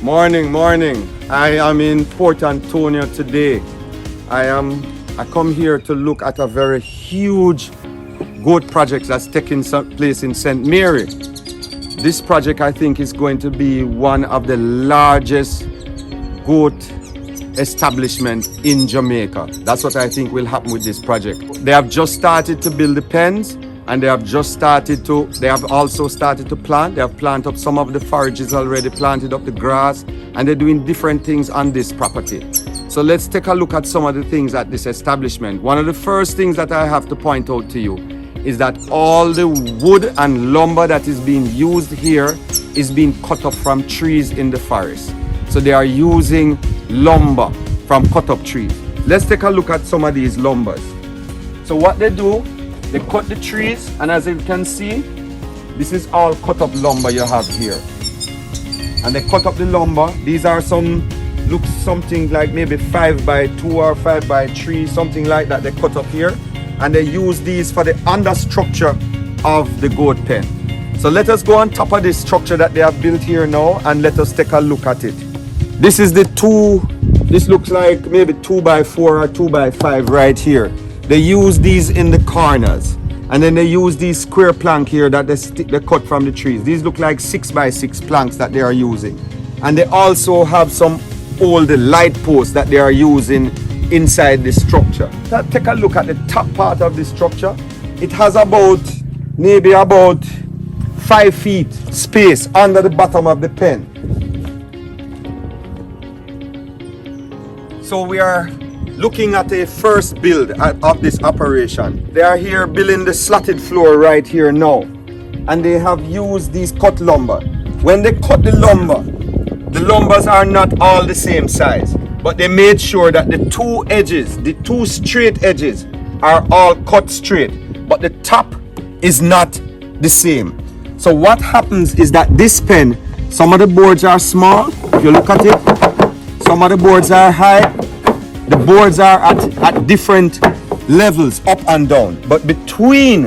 Morning. I am in Port Antonio today. I come here to look at a very huge goat project that's taking place in St. Mary. This project, I think, is going to be one of the largest goat establishment in Jamaica. That's what I think will happen with this project. They have just started to build the pens, and they have also started to plant. They have planted up some of the forages already, planted up the grass, and they're doing different things on this property. So let's take a look at some of the things at this establishment. One of the first things that I have to point out to you is that all the wood and lumber that is being used here is being cut up from trees in the forest. So they are using lumber from cut up trees. Let's take a look at some of these lumbers. So what they do, they cut the trees, and as you can see, this is all cut up lumber you have here. And they cut up the lumber. These are looks something like maybe 5x2 or 5x3, something like that they cut up here. And they use these for the understructure of the goat pen. So let us go on top of this structure that they have built here now, and let us take a look at it. This looks like maybe 2x4 or 2x5 right here. They use these in the corners, and then they use these square plank here that they cut from the trees. These look like 6x6 planks that they are using. And they also have some old light posts that they are using inside the structure. Now take a look at the top part of the structure. It has maybe about 5 feet space under the bottom of the pen. So we are looking at a first build of this operation. They are here building the slatted floor right here now, and they have used these cut lumber. When they cut the lumbers are not all the same size, but they made sure that the two straight edges are all cut straight, but the top is not the same. So what happens is that this pen, some of the boards are small, if you look at it, some of the boards are high, the boards are at different levels, up and down, but between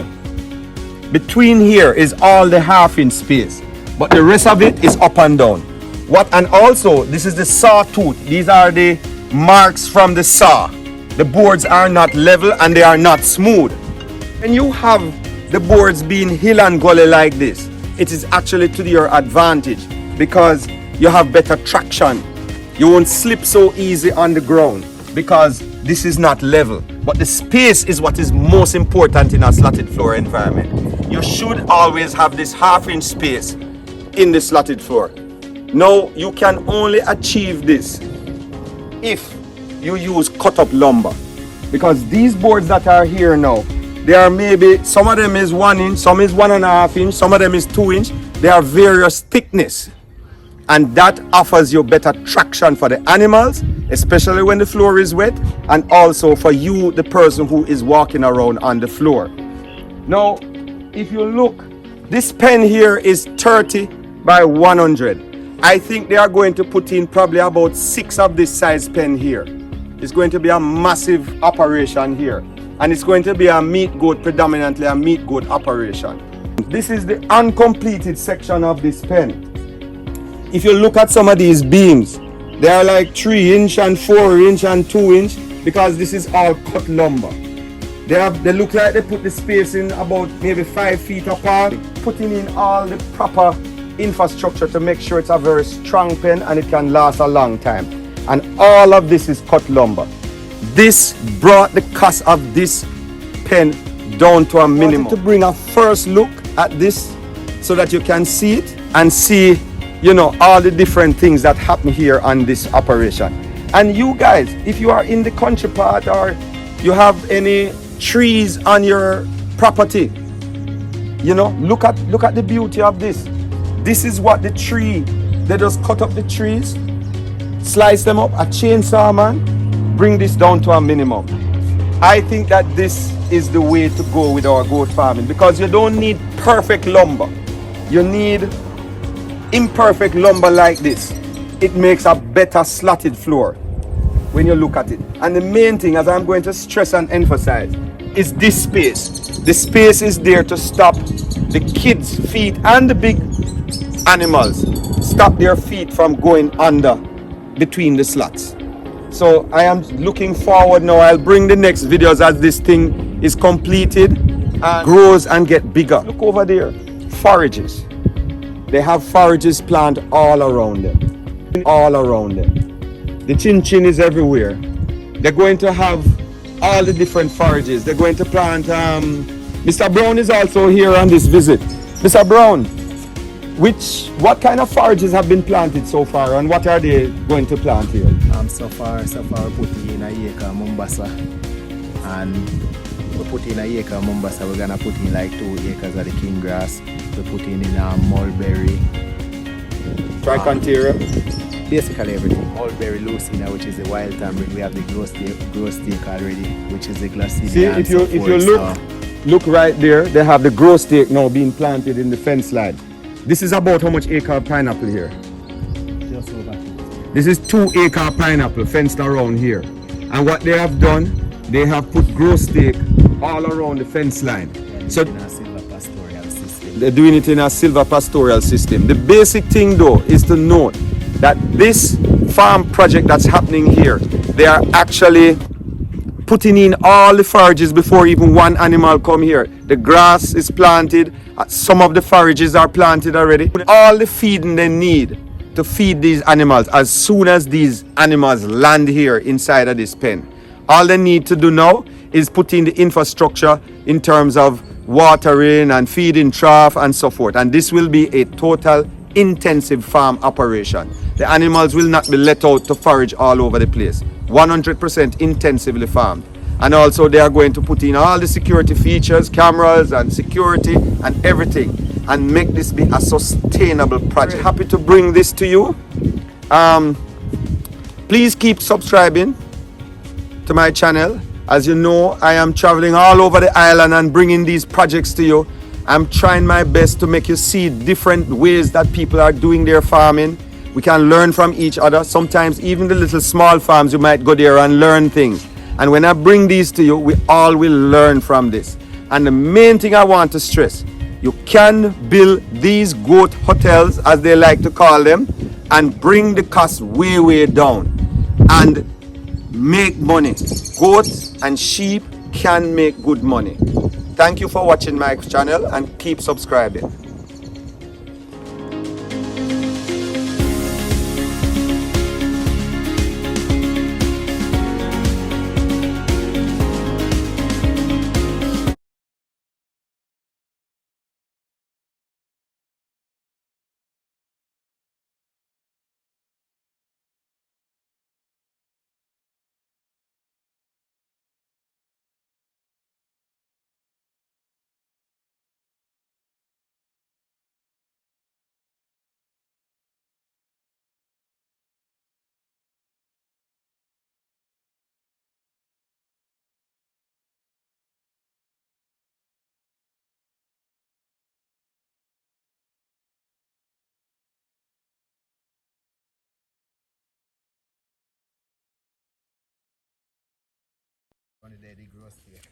here is all the half-inch space, but the rest of it is up and down. And also, this is the saw tooth. These are the marks from the saw. The boards are not level and they are not smooth. When you have the boards being hill and gully like this, it is actually to your advantage because you have better traction. You won't slip so easy on the ground because this is not level. But the space is what is most important in a slatted floor environment. You should always have this half-inch space in the slatted floor. Now, you can only achieve this if you use cut up lumber, because these boards that are here now, they are maybe, some of them is 1 inch, some is 1.5 inch, some of them is 2 inch. They are various thickness, and that offers you better traction for the animals, especially when the floor is wet, and also for you, the person who is walking around on the floor. Now, if you look, this pen here is 30 by 100. I think they are going to put in probably about 6 of this size pen here. It's going to be a massive operation here, and it's going to be predominantly a meat goat operation. This is the uncompleted section of this pen. If you look at some of these beams, they are like 3 inch and 4 inch and 2 inch because this is all cut lumber. They look like they put the spacing about maybe 5 feet apart, putting in all the proper infrastructure to make sure it's a very strong pen and it can last a long time. And all of this is cut lumber. This brought the cost of this pen down to a minimum. I wanted to bring a first look at this so that you can see it and see, all the different things that happen here on this operation. And you guys, if you are in the country part or you have any trees on your property, look at the beauty of this. This is what the tree, they just cut up the trees, slice them up, a chainsaw man, bring this down to a minimum. I think that this is the way to go with our goat farming, because you don't need perfect lumber. You need imperfect lumber like this. It makes a better slatted floor when you look at it. And the main thing, as I'm going to stress and emphasize, is this space. The space is there to stop the kids' feet and the big animals, stop their feet from going under between the slats. So I am looking forward now. I'll bring the next videos as this thing is completed and grows and get bigger. Look over there, forages. They have forages planted all around them, all around them. The chin chin is everywhere. They're going to have all the different forages. They're going to plant. Mr. Brown is also here on this visit. Mr. Brown, what kind of forages have been planted so far, and what are they going to plant here? So far put in a acre Mombasa, and we put in a acre Mombasa. We're gonna put in like 2 acres of the king grass. We put in mulberry, Trichantera, basically everything. Mulberry, lucina, which is the wild tamarind. We have the grow steak already, which is the glacinia. See, if you look right there, they have the grow steak now being planted in the fence line. This is about how much acre of pineapple here? Just over 2. This is 2 acre pineapple fenced around here. And what they have done, they have put grow steak all around the fence line. So they're doing it in a silver pastoral system. The basic thing though is to note that this farm project that's happening here, they are actually putting in all the forages before even one animal come here. The grass is planted, some of the forages are planted already. All the feeding they need to feed these animals as soon as these animals land here inside of this pen. All they need to do now is put in the infrastructure in terms of watering and feeding trough and so forth. And this will be a total intensive farm operation. The animals will not be let out to forage all over the place. 100% intensively farmed. And also they are going to put in all the security features, cameras and security and everything, and make this be a sustainable project. Happy to bring this to you. Please keep subscribing to my channel. As you know, I am traveling all over the island and bringing these projects to you. I'm trying my best to make you see different ways that people are doing their farming. We can learn from each other. Sometimes even the little small farms, you might go there and learn things. And when I bring these to you, we all will learn from this. And the main thing I want to stress, you can build these goat hotels, as they like to call them, and bring the cost way, way down and make money. Goats and sheep can make good money. Thank you for watching my channel and keep subscribing. On the day, the grow steak.